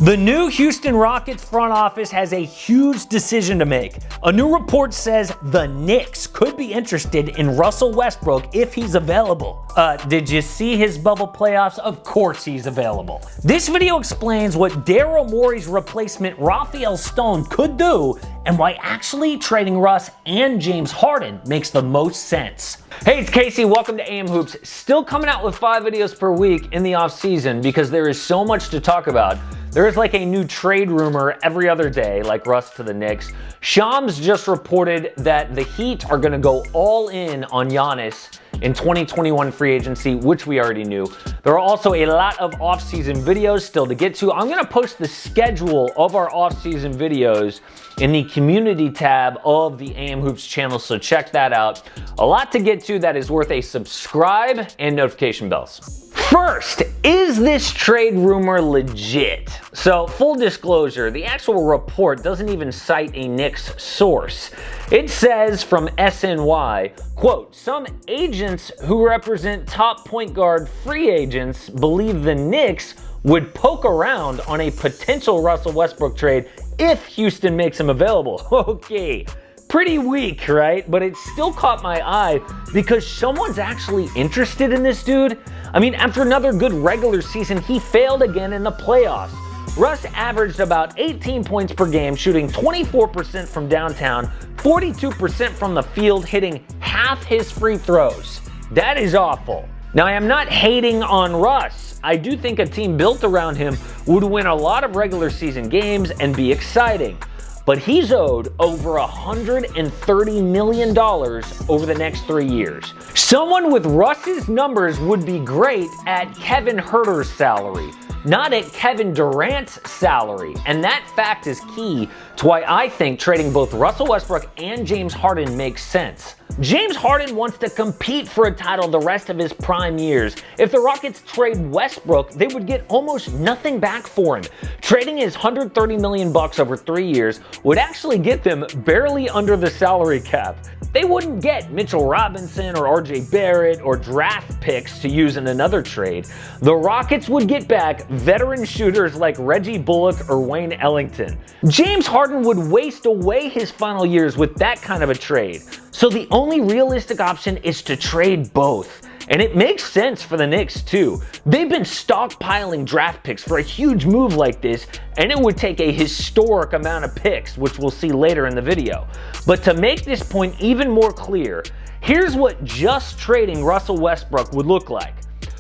The new Houston Rockets front office has a huge decision to make. A new report says the Knicks could be interested in Russell Westbrook if he's available. Did you see his bubble playoffs? Of course he's available. This video explains what Daryl Morey's replacement Rafael Stone could do and why actually trading Russ and James Harden makes the most sense. Hey, it's Casey. Welcome to AM Hoops. Still coming out with 5 videos per week in the offseason because there is so much to talk about. There is like a new trade rumor every other day, like Russ to the Knicks. Shams just reported that the Heat are going to go all in on Giannis in 2021 free agency, which we already knew. There are also a lot of offseason videos still to get to. I'm going to post the schedule of our offseason videos in the community tab of the AM Hoops channel, so check that out. A lot to get to that is worth a subscribe and notification bells. First, is this trade rumor legit? So, full disclosure, the actual report doesn't even cite a Knicks source. It says from SNY, quote, some agents who represent top point guard free agents believe the Knicks would poke around on a potential Russell Westbrook trade if Houston makes him available. Okay. Pretty weak, right? But it still caught my eye because someone's actually interested in this dude. I mean, after another good regular season, he failed again in the playoffs. Russ averaged about 18 points per game, shooting 24% from downtown, 42% from the field, hitting half his free throws. That is awful. Now, I am not hating on Russ. I do think a team built around him would win a lot of regular season games and be exciting. But he's owed over $130 million over the next 3 years. Someone with Russ's numbers would be great at Kevin Huerter's salary, not at Kevin Durant's salary. And that fact is key to why I think trading both Russell Westbrook and James Harden makes sense. James Harden wants to compete for a title the rest of his prime years. If the Rockets trade Westbrook, they would get almost nothing back for him. Trading his $130 million over 3 years would actually get them barely under the salary cap. They wouldn't get Mitchell Robinson or RJ Barrett or draft picks to use in another trade. The Rockets would get back veteran shooters like Reggie Bullock or Wayne Ellington. James Harden would waste away his final years with that kind of a trade. So the only realistic option is to trade both. And it makes sense for the Knicks too. They've been stockpiling draft picks for a huge move like this, and it would take a historic amount of picks, which we'll see later in the video. But to make this point even more clear, here's what just trading Russell Westbrook would look like.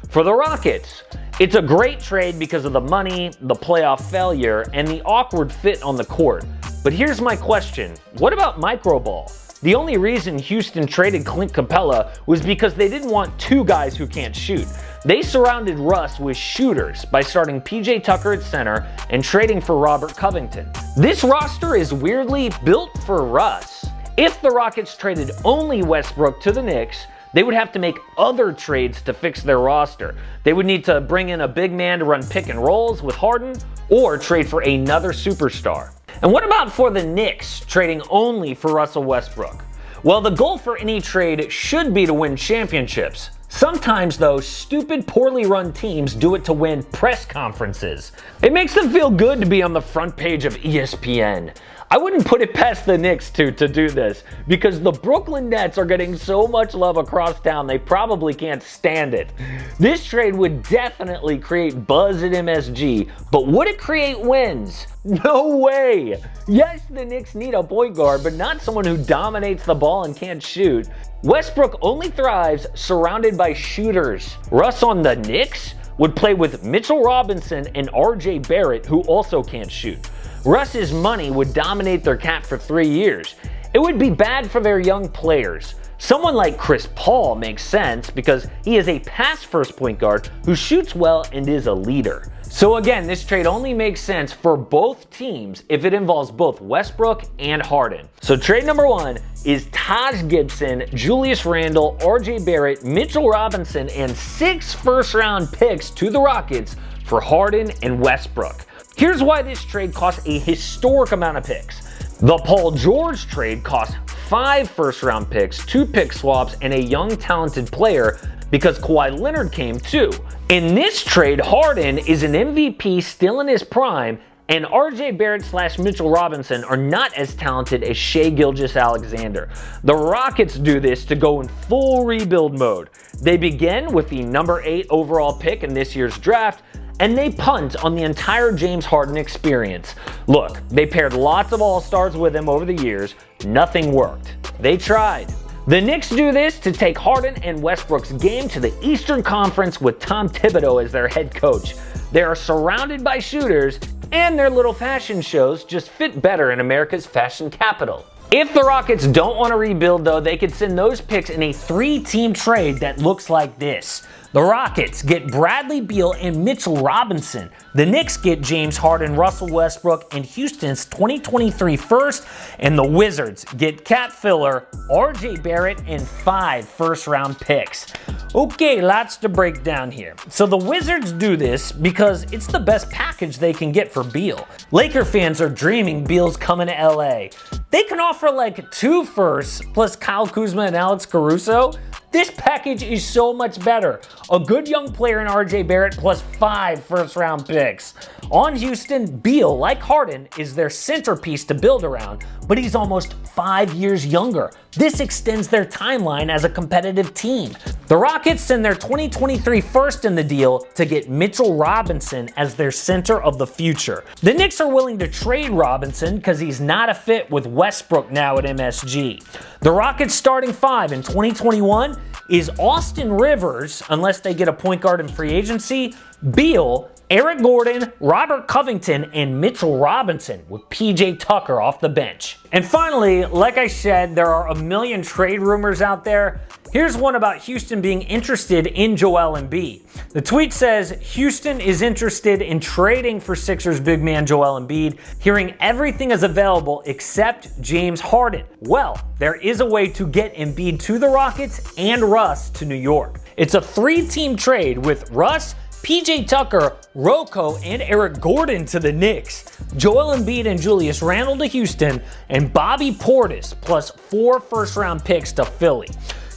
For the Rockets, it's a great trade because of the money, the playoff failure, and the awkward fit on the court. But here's my question. What about microball? The only reason Houston traded Clint Capella was because they didn't want two guys who can't shoot. They surrounded Russ with shooters by starting PJ Tucker at center and trading for Robert Covington. This roster is weirdly built for Russ. If the Rockets traded only Westbrook to the Knicks, they would have to make other trades to fix their roster. They would need to bring in a big man to run pick and rolls with Harden or trade for another superstar. And what about for the Knicks trading only for Russell Westbrook? Well, the goal for any trade should be to win championships. Sometimes, though, stupid, poorly run teams do it to win press conferences. It makes them feel good to be on the front page of ESPN. I wouldn't put it past the Knicks to do this because the Brooklyn Nets are getting so much love across town they probably can't stand it. This trade would definitely create buzz at MSG, but would it create wins? No way! Yes, the Knicks need a point guard, but not someone who dominates the ball and can't shoot. Westbrook only thrives surrounded by shooters. Russ on the Knicks would play with Mitchell Robinson and RJ Barrett, who also can't shoot. Russ's money would dominate their cap for 3 years. It would be bad for their young players. Someone like Chris Paul makes sense because he is a pass-first point guard who shoots well and is a leader. So again, this trade only makes sense for both teams if it involves both Westbrook and Harden. So trade number 1 is Taj Gibson, Julius Randle, RJ Barrett, Mitchell Robinson, and 6 first-round picks to the Rockets for Harden and Westbrook. Here's why this trade costs a historic amount of picks. The Paul George trade cost 5 first-round picks, 2 pick swaps, and a young talented player because Kawhi Leonard came too. In this trade, Harden is an MVP still in his prime, and RJ Barrett / Mitchell Robinson are not as talented as Shai Gilgeous-Alexander. The Rockets do this to go in full rebuild mode. They begin with the number 8 overall pick in this year's draft, and they punt on the entire James Harden experience. Look, they paired lots of all-stars with him over the years. Nothing worked. They tried. The Knicks do this to take Harden and Westbrook's game to the Eastern Conference with Tom Thibodeau as their head coach. They are surrounded by shooters, and their little fashion shows just fit better in America's fashion capital. If the Rockets don't want to rebuild though, they could send those picks in a 3-team trade that looks like this. The Rockets get Bradley Beal and Mitchell Robinson. The Knicks get James Harden, Russell Westbrook, and Houston's 2023 first. And the Wizards get cap filler, RJ Barrett, and 5 first-round picks. Okay, lots to break down here. So the Wizards do this because it's the best package they can get for Beal. Laker fans are dreaming Beal's coming to LA. They can offer like 2 firsts plus Kyle Kuzma and Alex Caruso. This package is so much better. A good young player in RJ Barrett plus 5 first-round picks. On Houston, Beal, like Harden, is their centerpiece to build around, but he's almost 5 years younger. This extends their timeline as a competitive team. The Rockets send their 2023 first in the deal to get Mitchell Robinson as their center of the future. The Knicks are willing to trade Robinson because he's not a fit with Westbrook now at MSG. The Rockets starting 5 in 2021 is Austin Rivers, unless they get a point guard in free agency, Beal, Eric Gordon, Robert Covington, and Mitchell Robinson with PJ Tucker off the bench. And finally, like I said, there are a million trade rumors out there. Here's one about Houston being interested in Joel Embiid. The tweet says, Houston is interested in trading for Sixers big man Joel Embiid, hearing everything is available except James Harden. Well, there is a way to get Embiid to the Rockets and Russ to New York. It's a 3-team trade with Russ, PJ Tucker, Rocco, and Eric Gordon to the Knicks, Joel Embiid and Julius Randle to Houston, and Bobby Portis plus 4 first-round picks to Philly.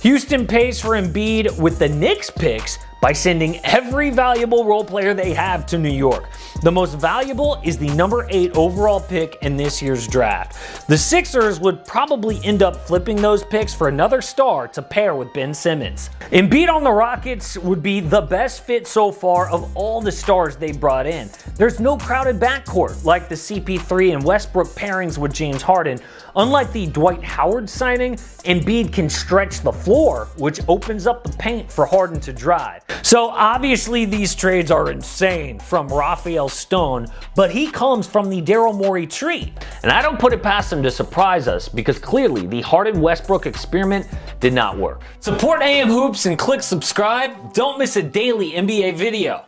Houston pays for Embiid with the Knicks picks by sending every valuable role player they have to New York. The most valuable is the number 8 overall pick in this year's draft. The Sixers would probably end up flipping those picks for another star to pair with Ben Simmons. Embiid on the Rockets would be the best fit so far of all the stars they brought in. There's no crowded backcourt like the CP3 and Westbrook pairings with James Harden. Unlike the Dwight Howard signing, Embiid can stretch the floor, which opens up the paint for Harden to drive. So obviously these trades are insane from Rafael Stone, but he comes from the Daryl Morey tree. And I don't put it past him to surprise us because clearly the Harden-Westbrook experiment did not work. Support AM Hoops and click subscribe. Don't miss a daily NBA video.